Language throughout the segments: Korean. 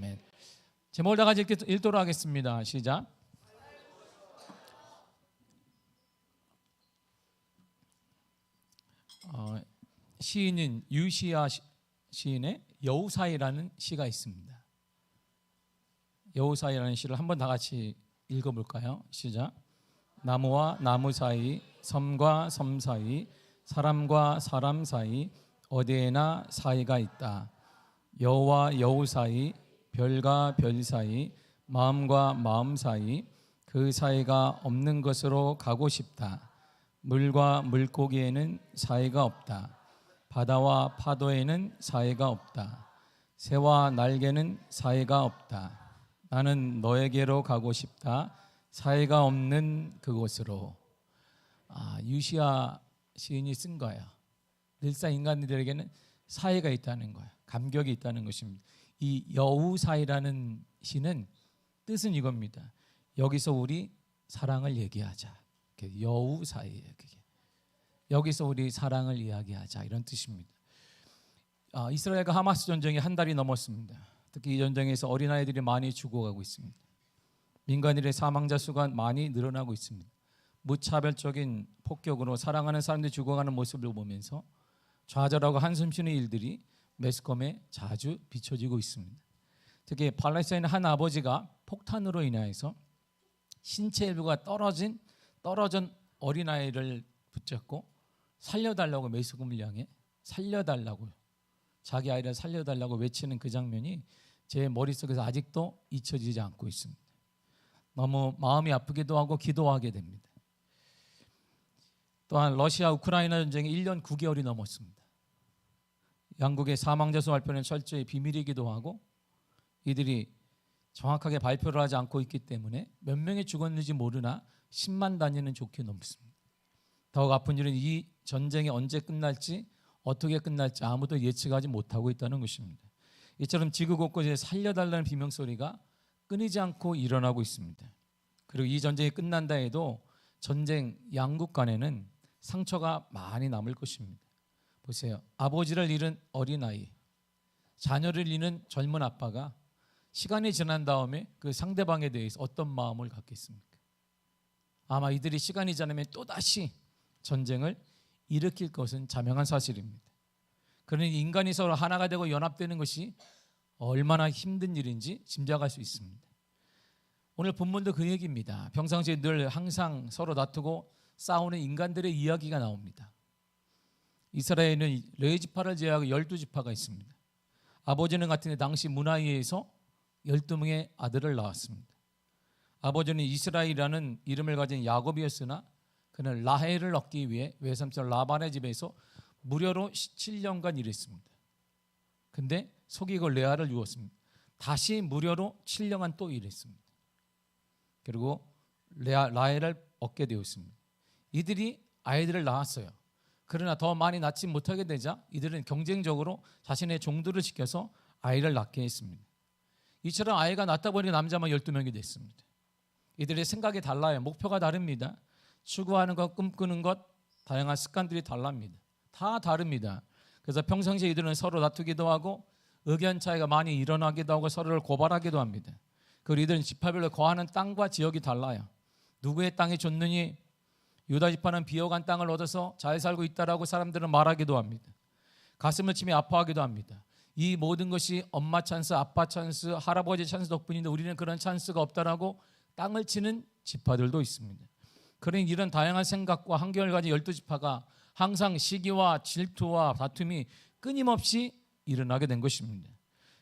아멘. 제목을 다 같이 읽도록 하겠습니다. 시작. 시인인 유시야 시인의 여우사이라는 시가 있습니다. 여우사이라는 시를 한번 다 같이 읽어볼까요? 시작. 나무와 나무 사이, 섬과 섬 사이, 사람과 사람 사이, 어디에나 사이가 있다. 여우와 여우 사이, 별과 별 사이, 마음과 마음 사이, 그 사이가 없는 것으로 가고 싶다. 물과 물고기에는 사이가 없다. 바다와 파도에는 사이가 없다. 새와 날개는 사이가 없다. 나는 너에게로 가고 싶다. 사이가 없는 그곳으로. 유시야 시인이 쓴 거예요. 늘상 인간들에게는 사이가 있다는 거예요. 감격이 있다는 것입니다. 이 여우사이라는 시는 뜻은 이겁니다. 여기서 우리 사랑을 얘기하자. 여우사이예요. 그게. 여기서 우리 사랑을 이야기하자, 이런 뜻입니다. 이스라엘과 하마스 전쟁이 한 달이 넘었습니다. 특히 이 전쟁에서 어린아이들이 많이 죽어가고 있습니다. 민간인의 사망자 수가 많이 늘어나고 있습니다. 무차별적인 폭격으로 사랑하는 사람들이 죽어가는 모습을 보면서 좌절하고 한숨 쉬는 일들이 매스컴에 자주 비춰지고 있습니다. 특히 팔레스타인 한 아버지가 폭탄으로 인해서 신체 일부가 떨어진 어린아이를 붙잡고 살려달라고, 매스컴을 향해 살려달라고, 자기 아이를 살려달라고 외치는 그 장면이 제 머릿속에서 아직도 잊혀지지 않고 있습니다. 너무 마음이 아프기도 하고 기도하게 됩니다. 또한 러시아 우크라이나 전쟁이 1년 9개월이 넘었습니다. 양국의 사망자 수 발표는 철저히 비밀이기도 하고 이들이 정확하게 발표를 하지 않고 있기 때문에 몇 명이 죽었는지 모르나 10만 단위는 좋게 넘습니다. 더욱 아픈 일은 이 전쟁이 언제 끝날지, 어떻게 끝날지 아무도 예측하지 못하고 있다는 것입니다. 이처럼 지구 곳곳에 살려달라는 비명소리가 끊이지 않고 일어나고 있습니다. 그리고 이 전쟁이 끝난다 해도 전쟁 양국 간에는 상처가 많이 남을 것입니다. 보세요. 아버지를 잃은 어린아이, 자녀를 잃은 젊은 아빠가 시간이 지난 다음에 그 상대방에 대해서 어떤 마음을 갖겠습니까? 아마 이들이 시간이 지나면 또다시 전쟁을 일으킬 것은 자명한 사실입니다. 그러니 인간이 서로 하나가 되고 연합되는 것이 얼마나 힘든 일인지 짐작할 수 있습니다. 오늘 본문도 그 얘기입니다. 평상시에 늘 항상 서로 다투고 싸우는 인간들의 이야기가 나옵니다. 이스라엘은 레위지파를 제외하고 12지파가 있습니다. 아버지는 같은 당시 문화위에서 12명의 아들을 낳았습니다. 아버지는 이스라엘이라는 이름을 가진 야곱이었으나 그는 라헬을 얻기 위해 외삼촌 라반의 집에서 무료로 17년간 일했습니다. 근데 속이고 레아를 유었습니다. 다시 무료로 7년간 또 일했습니다. 그리고 라헬을 얻게 되었습니다. 이들이 아이들을 낳았어요. 그러나 더 많이 낳지 못하게 되자 이들은 경쟁적으로 자신의 종들을 시켜서 아이를 낳게 했습니다. 이처럼 아이가 낳다 보니 남자만 12명이 됐습니다. 이들의 생각이 달라요. 목표가 다릅니다. 추구하는 것, 꿈꾸는 것, 다양한 습관들이 달랍니다. 다 다릅니다. 그래서 평상시에 이들은 서로 다투기도 하고 의견 차이가 많이 일어나기도 하고 서로를 고발하기도 합니다. 그리고 이들은 지파별로 거하는 땅과 지역이 달라요. 누구의 땅이 좋느니 유다 지파는 비옥한 땅을 얻어서 잘 살고 있다라고 사람들은 말하기도 합니다. 가슴을 치며 아파하기도 합니다. 이 모든 것이 엄마 찬스, 아빠 찬스, 할아버지 찬스 덕분인데 우리는 그런 찬스가 없다라고 땅을 치는 지파들도 있습니다. 그러니 이런 다양한 생각과 한결같이 12지파가 항상 시기와 질투와 다툼이 끊임없이 일어나게 된 것입니다.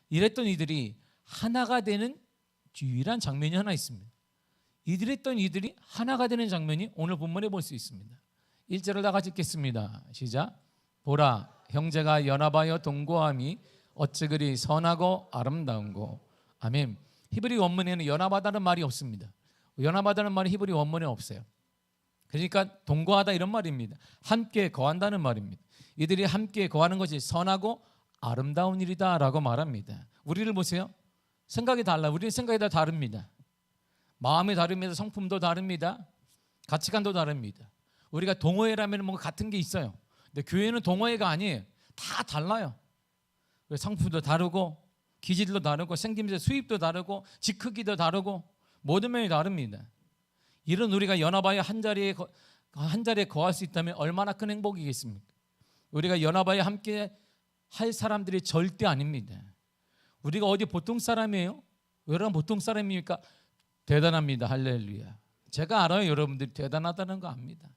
이랬던 이들이 하나가 되는 유일한 장면이 하나 있습니다. 이들이 하나가 되는 장면이 오늘 본문에 볼 수 있습니다. 1절을 다 같이 읽겠습니다. 시작. 보라, 형제가 연합하여 동거함이 어찌 그리 선하고 아름다운고. 아멘. 히브리 원문에는 연합하다는 말이 없습니다. 연합하다는 말이 히브리 원문에 없어요. 그러니까 동거하다 이런 말입니다. 함께 거한다는 말입니다. 이들이 함께 거하는 것이 선하고 아름다운 일이다 라고 말합니다. 우리를 보세요. 생각이 달라요. 우리는 생각이 다 다릅니다. 마음이 다릅니다. 성품도 다릅니다. 가치관도 다릅니다. 우리가 동호회라면 뭔가 같은 게 있어요. 근데 교회는 동호회가 아니에요. 다 달라요. 성품도 다르고 기질도 다르고 생김새 수입도 다르고 집 크기도 다르고 모든 면이 다릅니다. 이런 우리가 연합하여 한 자리에 거할 수 있다면 얼마나 큰 행복이겠습니까? 우리가 연합하여 함께 할 사람들이 절대 아닙니다. 우리가 어디 보통 사람이에요? 여러분 보통 사람입니까? 대단합니다. 할렐루야. 제가 알아요. 여러분들이 대단하다는 거 압니다.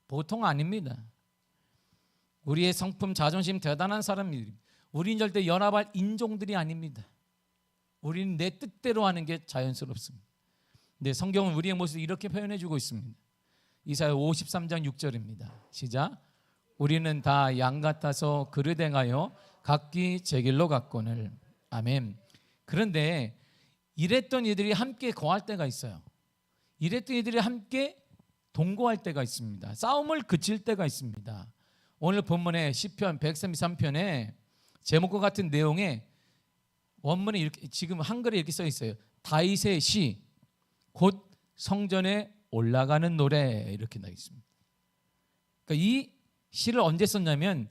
보통 아닙니다. 우리의 성품, 자존심 대단한 사람입니다. 우리는 절대 연합할 인종들이 아닙니다. 우리는 내 뜻대로 하는 게 자연스럽습니다. 근데 성경은 우리의 모습을 이렇게 표현해 주고 있습니다. 이사야 53장 6절입니다. 시작. 우리는 다 양 같아서 그릇 행하여 각기 제 길로 갔거늘. 아멘. 그런데 이랬던 이들이 함께 거할 때가 있어요. 이랬던 이들이 함께 동거할 때가 있습니다. 싸움을 그칠 때가 있습니다. 오늘 본문의 시편 133편에 제목과 같은 내용에 원문에 이렇게 지금 한글에 이렇게 써 있어요. 다윗의 시, 곧 성전에 올라가는 노래 이렇게 나와 있습니다. 그러니까 이 시를 언제 썼냐면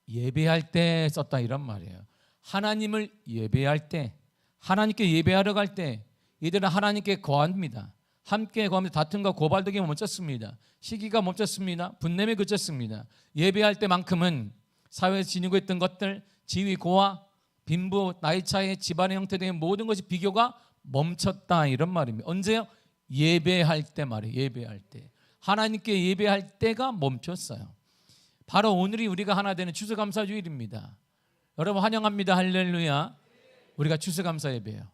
예배할 때 썼다 이런 말이에요. 하나님을 예배할 때, 하나님께 예배하러 갈 때 이들은 하나님께 거합니다. 함께 거하면서 다툼과 고발득이 멈췄습니다. 시기가 멈췄습니다. 분냄이 그쳤습니다. 예배할 때만큼은 사회에서 지니고 있던 것들, 지위, 고하, 빈부, 나이 차이, 집안의 형태 등의 모든 것이 비교가 멈췄다 이런 말입니다. 언제요? 예배할 때 말이에요. 예배할 때. 하나님께 예배할 때가 멈췄어요. 바로 오늘이 우리가 하나 되는 추수감사주일입니다. 여러분 환영합니다. 할렐루야. 우리가 추수감사 예배예요.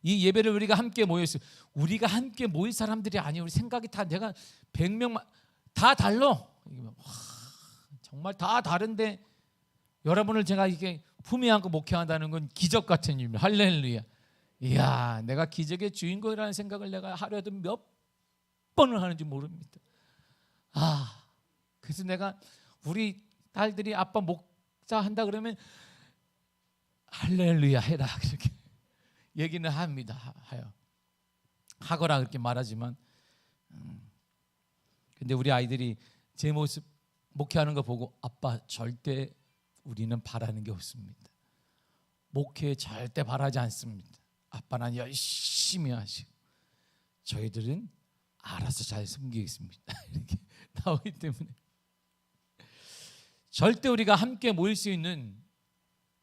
이 예배를 우리가 함께 모였어요. 우리가 함께 모일 사람들이 아니에요. 우리 생각이 다 내가 100명만 다 달라. 정말 다 다른데 여러분을 제가 이게 품에 안고 목회한다는 건 기적 같은 일입니다. 할렐루야. 이야, 내가 기적의 주인공이라는 생각을 내가 하루에도 몇 번을 하는지 모릅니다. 그래서 내가 우리 딸들이 아빠 목자 한다 그러면 할렐루야 해라 그렇게 얘기는 합니다. 하거라 그렇게 말하지만 근데 우리 아이들이 제 모습 목회하는 거 보고 아빠 절대 우리는 바라는 게 없습니다. 목회 절대 바라지 않습니다. 아빠는 열심히 하시고 저희들은 알아서 잘 섬기겠습니다. 이렇게 나오기 때문에 절대 우리가 함께 모일 수 있는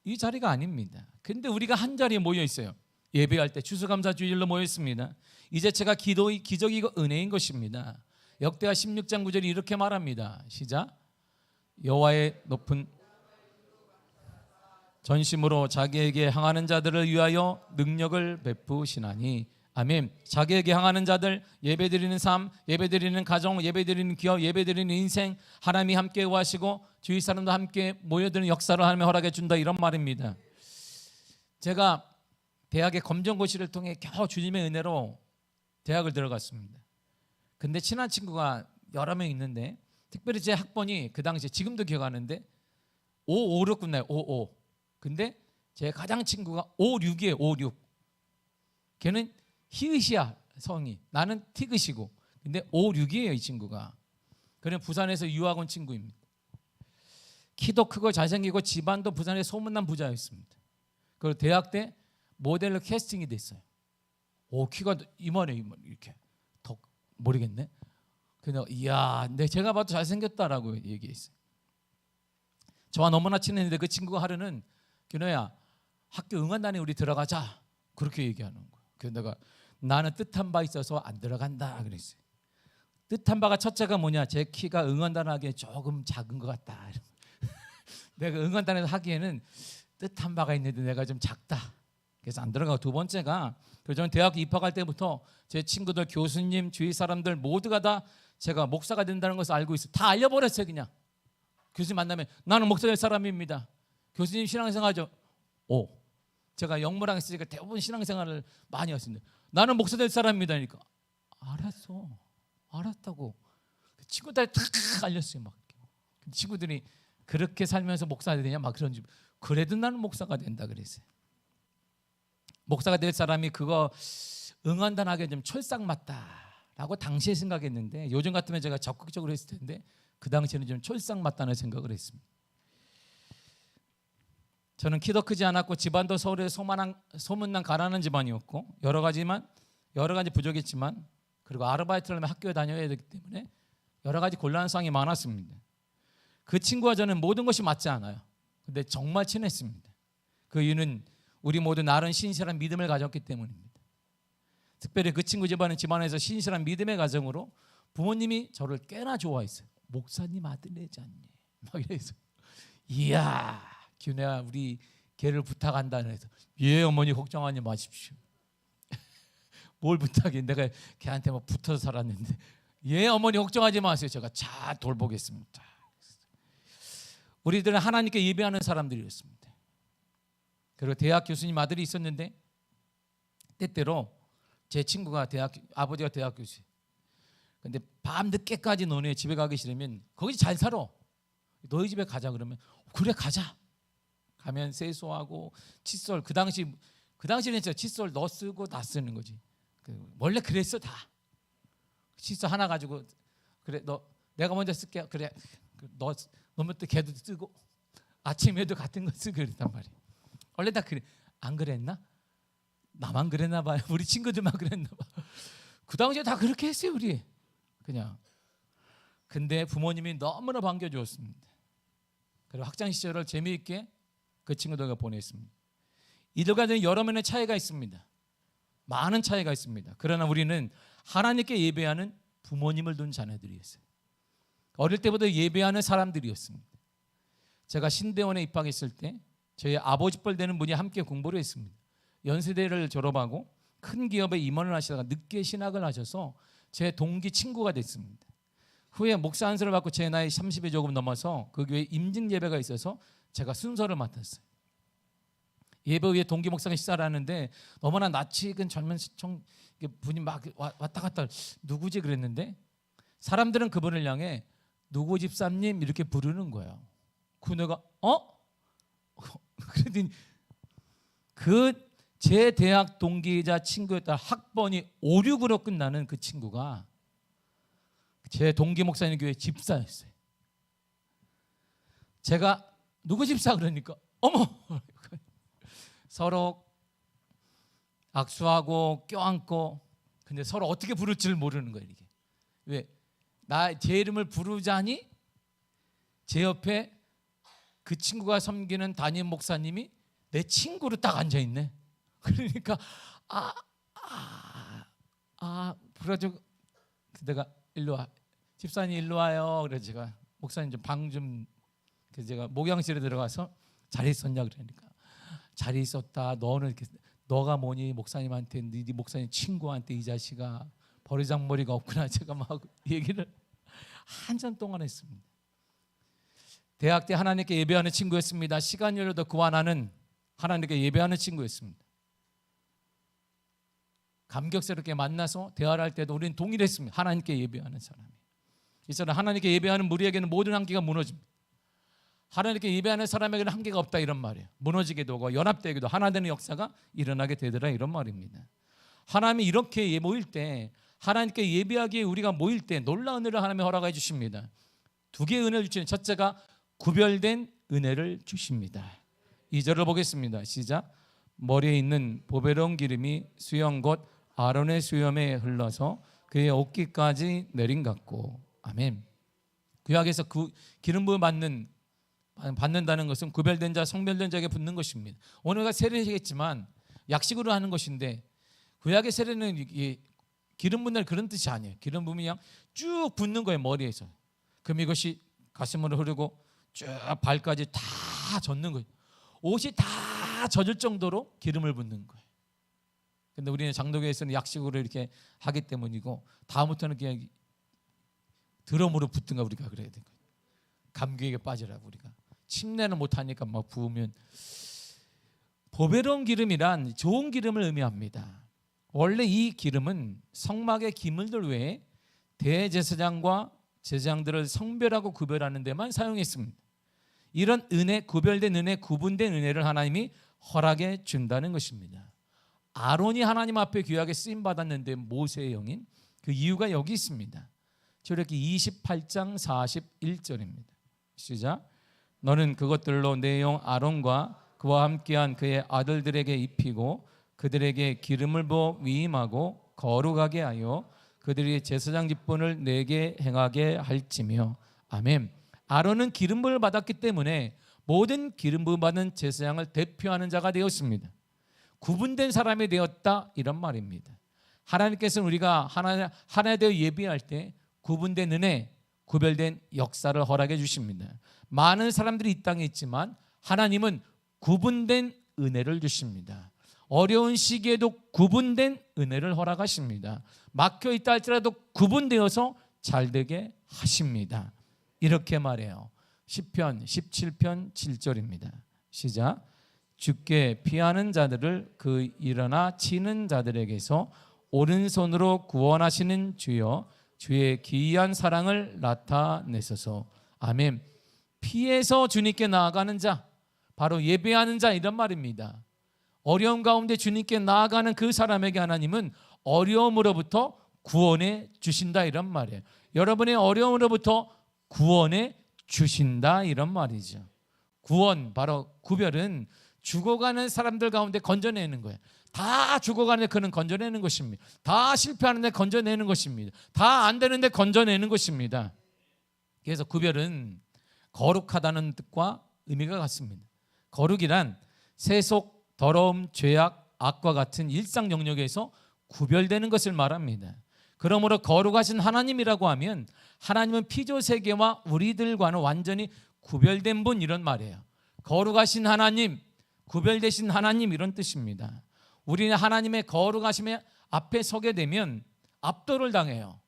이 자리가 아닙니다. 근데 우리가 한 자리에 모여 있어요. 예배할 때 추수감사주일로 모여 있습니다. 이제 제가 기적이고 은혜인 것입니다. 역대하 16장 9절이 이렇게 말합니다. 시작. 여호와의 높은 전심으로 자기에게 향하는 자들을 위하여 능력을 베푸시나니. 아멘. 자기에게 향하는 자들, 예배드리는 삶, 예배드리는 가정, 예배드리는 기업, 예배드리는 인생, 하나님이 함께 구하시고 주위 사람도 함께 모여드는 역사를 하나님이 허락해 준다 이런 말입니다. 제가 대학의 검정고시를 통해 겨우 주님의 은혜로 대학을 들어갔습니다. 근데 친한 친구가 여러 명 있는데 특별히 제 학번이 그 당시에 지금도 기억하는데 556 끝나요. 55. 근데 제 가장 친구가 56이에요. 56. 걔는 히읗이야 성이. 나는 티귿이고. 근데 56이에요 이 친구가. 그는 부산에서 유학 온 친구입니다. 키도 크고 잘생기고 집안도 부산의 소문난 부자였습니다. 그리고 대학 때 모델로 캐스팅이 됐어요. 키가 이만해 이렇게. 더 모르겠네. 그냥 이야, 제가 봐도 잘생겼다라고 얘기했어요. 저와 너무나 친했는데 그 친구가 하루는 규노야 학교 응원단에 우리 들어가자 그렇게 얘기하는 거예요. 그래서 내가 나는 뜻한 바 있어서 안 들어간다 그랬어요. 뜻한 바가 첫째가 뭐냐? 제 키가 응원단 하기에 조금 작은 것 같다. 내가 응원단에서 하기에는 뜻한 바가 있는데 내가 좀 작다. 그래서 안 들어가고 두 번째가 저는 대학 입학할 때부터 제 친구들, 교수님, 주위 사람들 모두가 다 제가 목사가 된다는 것을 알고 있어요. 다 알려버렸어요 그냥. 교수님 만나면 나는 목사 될 사람입니다. 교수님 신앙생활하죠? 제가 영무랑 했으니까 대부분 신앙생활을 많이 했습니다. 나는 목사 될 사람입니다. 그러니까 알았다고. 친구들이 다 알렸어요. 막 친구들이 그렇게 살면서 목사가 되냐 막 그런지. 그래도 나는 목사가 된다 그랬어요. 목사가 될 사람이 그거 응원단하게 좀 철상 맞다라고 당시에 생각했는데 요즘 같으면 제가 적극적으로 했을 텐데 그 당시에는 좀 철상 맞다는 생각을 했습니다. 저는 키도 크지 않았고 집안도 서울에 소문난 가난한 집안이었고 여러 가지 부족했지만, 그리고 아르바이트를 하면 학교에 다녀야 되기 때문에 여러 가지 곤란한 상황이 많았습니다. 그 친구와 저는 모든 것이 맞지 않아요. 근데 정말 친했습니다. 그 이유는 우리 모두 나른 신실한 믿음을 가졌기 때문입니다. 특별히 그 친구 집안에서 신실한 믿음의 가정으로 부모님이 저를 꽤나 좋아했어요. 목사님 아들내지 않니? 막 이래서, 이야, 규내야 우리 걔를 부탁한다 해서, 예 어머니 걱정하지 마십시오. 뭘 부탁해? 내가 걔한테 막 붙어서 살았는데, 예 어머니 걱정하지 마세요. 제가 잘 돌보겠습니다. 우리들은 하나님께 예배하는 사람들이었습니다. 그리고 대학 교수님 아들이 있었는데, 때때로 제 친구가 아버지가 대학 교수예요. 근데 밤 늦게까지 너네 집에 가기 싫으면 거기 잘 살아, 너희 집에 가자 그러면, 그래 가자. 가면 세수하고 칫솔, 그 당시는 진짜 칫솔 너 쓰고 나 쓰는 거지. 원래 그랬어 다. 칫솔 하나 가지고, 그래 너 내가 먼저 쓸게. 그래 너면 또 걔도 쓰고 아침에도 같은 거 쓰고 그랬단 말이야. 원래 다 그래. 안 그랬나? 나만 그랬나 봐요. 우리 친구들만 그랬나 봐. 그 당시에 다 그렇게 했어요 우리. 그냥. 근데 부모님이 너무나 반겨주었습니다. 그리고 학창 시절을 재미있게 그 친구들과 보냈습니다. 이들과 저는 여러 면의 차이가 있습니다. 많은 차이가 있습니다. 그러나 우리는 하나님께 예배하는 부모님을 둔 자녀들이었어요. 어릴 때부터 예배하는 사람들이었습니다. 제가 신대원에 입학했을 때 저희 아버지 뻘 되는 분이 함께 공부를 했습니다. 연세대를 졸업하고 큰 기업에 임원을 하시다가 늦게 신학을 하셔서 제 동기 친구가 됐습니다. 후에 목사 안수를 받고 제 나이 30이 조금 넘어서 그 교회 임직 예배가 있어서 제가 순서를 맡았어요. 예배 후에 동기 목사가 식사를 하는데 너무나 낯이 익은 젊은 분이 막 왔다 갔다, 누구지 그랬는데 사람들은 그분을 향해 누구 집사님 이렇게 부르는 거예요. 그 내가 그랬더니 그 제 대학 동기이자 친구였던 학번이 5, 6으로 끝나는 그 친구가 제 동기 목사님 교회 집사였어요. 제가 누구 집사 그러니까 어머 서로 악수하고 껴안고, 근데 서로 어떻게 부를 줄 모르는 거예요. 이게 왜? 제 이름을 부르자니 제 옆에 그 친구가 섬기는 담임 목사님이 내 친구로 딱 앉아있네. 그러니까 그래가지고 내가 일로 와, 집사님 일로 와요. 그래서 제가 목사님 좀 방 좀, 그래서 제가 목양실에 들어가서 잘 있었냐 그러니까 잘 있었다. 너가 뭐니? 목사님한테, 네 목사님 친구한테 이 자식아 버리장머리가 없구나. 제가 막 얘기를 한참 동안 했습니다. 대학 때 하나님께 예배하는 친구였습니다. 시간 열려도 그와 나는 하나님께 예배하는 친구였습니다. 감격스럽게 만나서 대화를 할 때도 우리는 동일했습니다. 하나님께 예배하는 사람이. 이 사람 하나님께 예배하는 무리에게는 모든 한계가 무너집니다. 하나님께 예배하는 사람에게는 한계가 없다 이런 말이에요. 무너지기도 하고 연합되기도 하나 되는 역사가 일어나게 되더라 이런 말입니다. 하나님이 이렇게 모일 때, 하나님께 예배하기에 우리가 모일 때 놀라운 은혜를 하나님이 허락해 주십니다. 두 개의 은혜를 주시는, 첫째가 구별된 은혜를 주십니다. 2절을 보겠습니다. 시작. 머리에 있는 보배로운 기름이 수염 곧 아론의 수염에 흘러서 그의 옷깃까지 내린 같고. 아멘. 구약에서 그 기름 부음 받는다는 것은 구별된 자, 성별된 자에게 붙는 것입니다. 오늘가 세례시겠지만 약식으로 하는 것인데, 구약의 세례는 기름 붓는 그런 뜻이 아니에요. 기름 부음이 그냥 쭉 붓는 거예요, 머리에서. 그럼 이것이 가슴으로 흐르고 쭉 발까지 다 젖는 거예요. 옷이 다 젖을 정도로 기름을 붓는 거예요. 근데 우리는 장로교에서는 약식으로 이렇게 하기 때문이고, 다음부터는 그냥 드럼으로 붓든가 우리가 그래야 되는 거예요. 감기에게 빠지라고. 우리가 침례는 못하니까 막 부으면. 보배로운 기름이란 좋은 기름을 의미합니다. 원래 이 기름은 성막의 기물들 외에 대제사장과 제사장들을 성별하고 구별하는 데만 사용했습니다. 이런 은혜, 구별된 은혜, 구분된 은혜를 하나님이 허락해 준다는 것입니다. 아론이 하나님 앞에 귀하게 쓰임 받았는데 모세의 영인, 그 이유가 여기 있습니다. 출애굽기 28장 41절입니다. 시작. 너는 그것들로 내 영 아론과 그와 함께한 그의 아들들에게 입히고 그들에게 기름을 부어 위임하고 거룩하게 하여 그들이 제사장 직분을 내게 행하게 할지며. 아멘. 아론은 기름 부음을 받았기 때문에 모든 기름 부음 받은 제사장을 대표하는 자가 되었습니다. 구분된 사람이 되었다, 이런 말입니다. 하나님께서는 우리가 하나에 대해 예비할 때 구분된 은혜, 구별된 역사를 허락해 주십니다. 많은 사람들이 이 땅에 있지만 하나님은 구분된 은혜를 주십니다. 어려운 시기에도 구분된 은혜를 허락하십니다. 막혀 있다 할지라도 구분되어서 잘되게 하십니다. 이렇게 말해요. 시편 17편 7절입니다. 시작. 주께 피하는 자들을 그 일어나 치는 자들에게서 오른손으로 구원하시는 주여, 주의 기이한 사랑을 나타내소서. 아멘. 피해서 주님께 나아가는 자, 바로 예배하는 자, 이런 말입니다. 어려움 가운데 주님께 나아가는 그 사람에게 하나님은 어려움으로부터 구원해 주신다, 이런 말이에요. 여러분의 어려움으로부터 구원해 주신다, 이런 말이죠. 구원, 바로 구별은 죽어가는 사람들 가운데 건져내는 거예요. 다 죽어가는데 그는 건져내는 것입니다. 다 실패하는데 건져내는 것입니다. 다 안 되는데 건져내는 것입니다. 그래서 구별은 거룩하다는 뜻과 의미가 같습니다. 거룩이란 세속, 더러움, 죄악, 악과 같은 일상 영역에서 구별되는 것을 말합니다. 그러므로 거룩하신 하나님이라고 하면 하나님은 피조 세계와 우리들과는 완전히 구별된 분, 이런 말이에요. 거룩하신 하나님, 구별되신 하나님, 이런 뜻입니다. 우리는 하나님의 거룩하심의 앞에 서게 되면 압도를 당해요.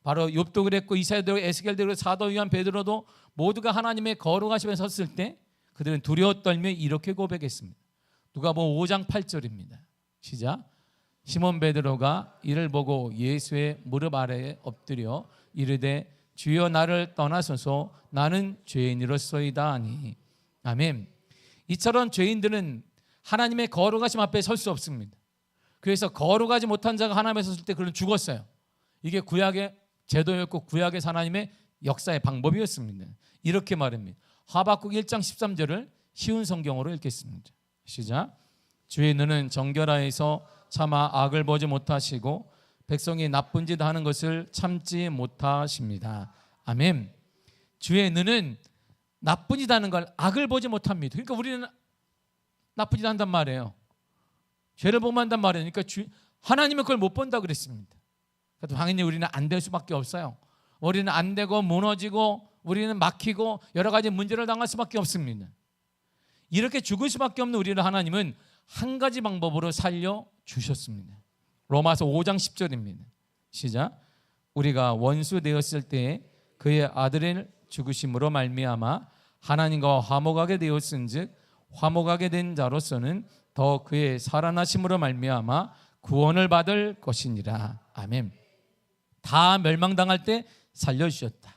바로 욥도 그랬고 이사야도 그랬고 에스겔도 그랬고 사도 요한 베드로도 모두가 하나님의 거룩하심에 섰을 때 그들은 두려워 떨며 이렇게 고백했습니다. 누가복음 5장 8절입니다. 시작. 시몬 베드로가 이를 보고 예수의 무릎 아래에 엎드려 이르되 주여 나를 떠나소서 나는 죄인이로소이다 하니. 아멘. 이처럼 죄인들은 하나님의 거룩하심 앞에 설 수 없습니다. 그래서 거룩하지 못한 자가 하나님에 섰을 때 그는 죽었어요. 이게 구약의 제도였고 구약의 하나님의 역사의 방법이었습니다. 이렇게 말합니다. 하박국 1장 13절을 쉬운 성경으로 읽겠습니다. 시작. 주의 눈은 정결하여서 차마 악을 보지 못하시고 백성이 나쁜 짓 하는 것을 참지 못하십니다. 아멘. 주의 눈은 나쁜 짓 하는 걸, 악을 보지 못합니다. 그러니까 우리는 나쁜 짓 한단 말이에요. 죄를 보면 한단 말이에요. 그러니까 하나님은 그걸 못 본다 그랬습니다. 그래서 당연히 우리는 안 될 수밖에 없어요. 우리는 안 되고 무너지고 우리는 막히고 여러 가지 문제를 당할 수밖에 없습니다. 이렇게 죽을 수밖에 없는 우리를 하나님은 한 가지 방법으로 살려주셨습니다. 로마서 5장 10절입니다. 시작. 우리가 원수 되었을 때 그의 아들을 죽으심으로 말미암아 하나님과 화목하게 되었은즉 화목하게 된 자로서는 더 그의 살아나심으로 말미암아 구원을 받을 것이니라. 아멘. 다 멸망당할 때 살려주셨다.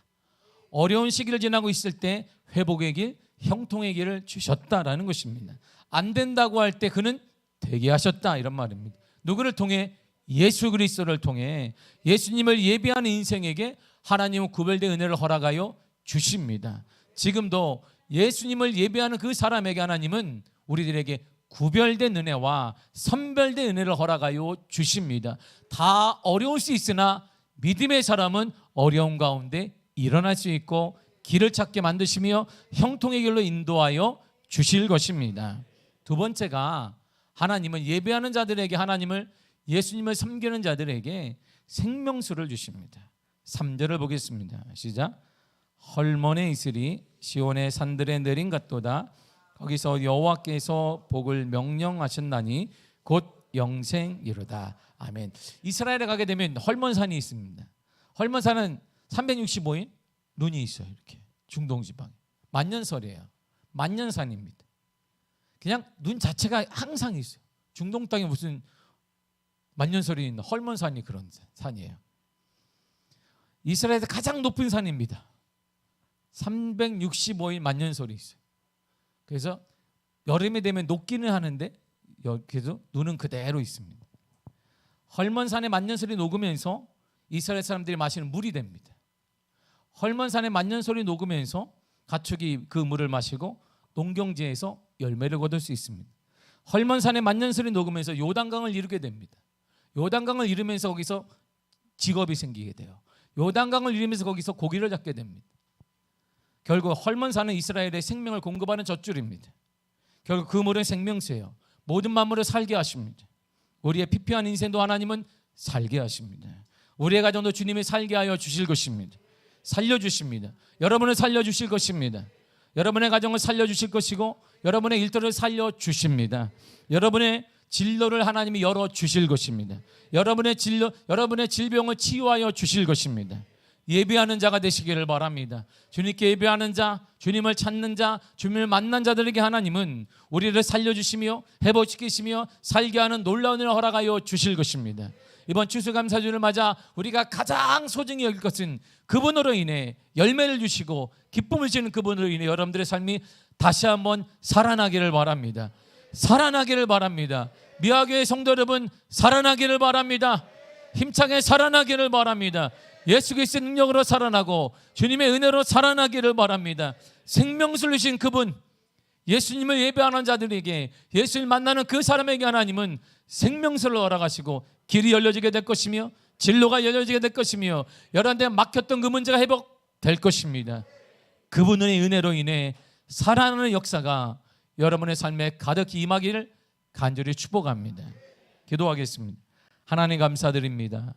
어려운 시기를 지나고 있을 때 회복의 길, 형통의 길을 주셨다라는 것입니다. 안 된다고 할 때 그는 되게 하셨다, 이런 말입니다. 누구를 통해? 예수 그리스도를 통해 예수님을 예비하는 인생에게 하나님은 구별된 은혜를 허락하여 주십니다. 지금도 예수님을 예비하는 그 사람에게 하나님은 우리들에게 구별된 은혜와 선별된 은혜를 허락하여 주십니다. 다 어려울 수 있으나 믿음의 사람은 어려움 가운데 일어날 수 있고 길을 찾게 만드시며 형통의 길로 인도하여 주실 것입니다. 두 번째가 하나님은 예배하는 자들에게, 하나님을 예수님을 섬기는 자들에게 생명수를 주십니다. 3절을 보겠습니다. 시작. 헐몬에 있으리 시온의 산들에 내린 같도다. 거기서 여호와께서 복을 명령하셨나니 곧 영생이로다. 아멘. 이스라엘에 가게 되면 헐몬산이 있습니다. 헐몬산은 365일 눈이 있어요. 이렇게 중동지방에 만년설이에요. 만년산입니다. 그냥 눈 자체가 항상 있어요. 중동 땅에 무슨 만년설이 있는 헐몬산이 그런 산이에요. 이스라엘에서 가장 높은 산입니다. 365일 만년설이 있어요. 그래서 여름이 되면 녹기는 하는데 여기도 눈은 그대로 있습니다. 헐몬산의 만년설이 녹으면서 이스라엘 사람들이 마시는 물이 됩니다. 헐몬산의 만년설이 녹으면서 가축이 그 물을 마시고 농경지에서 열매를 거둘 수 있습니다. 헐몬산의 만년설이 녹으면서 요단강을 이루게 됩니다. 요단강을 이루면서 거기서 직업이 생기게 돼요. 요단강을 이루면서 거기서 고기를 잡게 됩니다. 결국 헐몬산은 이스라엘의 생명을 공급하는 젖줄입니다. 결국 그 물은 생명수예요. 모든 만물을 살게 하십니다. 우리의 피폐한 인생도 하나님은 살게 하십니다. 우리의 가정도 주님이 살게 하여 주실 것입니다. 살려주십니다. 여러분을 살려주실 것입니다. 여러분의 가정을 살려주실 것이고 여러분의 일터를 살려주십니다. 여러분의 진로를 하나님이 열어주실 것입니다. 여러분의 질병을 치유하여 주실 것입니다. 예배하는 자가 되시기를 바랍니다. 주님께 예배하는 자, 주님을 찾는 자, 주님을 만난 자들에게 하나님은 우리를 살려주시며 회복시키시며 살게 하는 놀라운 은혜를 허락하여 주실 것입니다. 이번 추수감사주를 맞아 우리가 가장 소중히 여길 것은 그분으로 인해 열매를 주시고 기쁨을 주는 그분으로 인해 여러분들의 삶이 다시 한번 살아나기를 바랍니다. 살아나기를 바랍니다. 미화교회 성도 여러분, 살아나기를 바랍니다. 힘차게 살아나기를 바랍니다. 예수 그리스도의 능력으로 살아나고 주님의 은혜로 살아나기를 바랍니다. 생명수를 주신 그분, 예수님을 예배하는 자들에게, 예수를 만나는 그 사람에게 하나님은 생명수를 허락하시고 길이 열려지게 될 것이며 진로가 열려지게 될 것이며 여러분한테 막혔던 그 문제가 회복될 것입니다. 그분의 은혜로 인해 살아나는 역사가 여러분의 삶에 가득히 임하기를 간절히 축복합니다. 기도하겠습니다. 하나님 감사드립니다.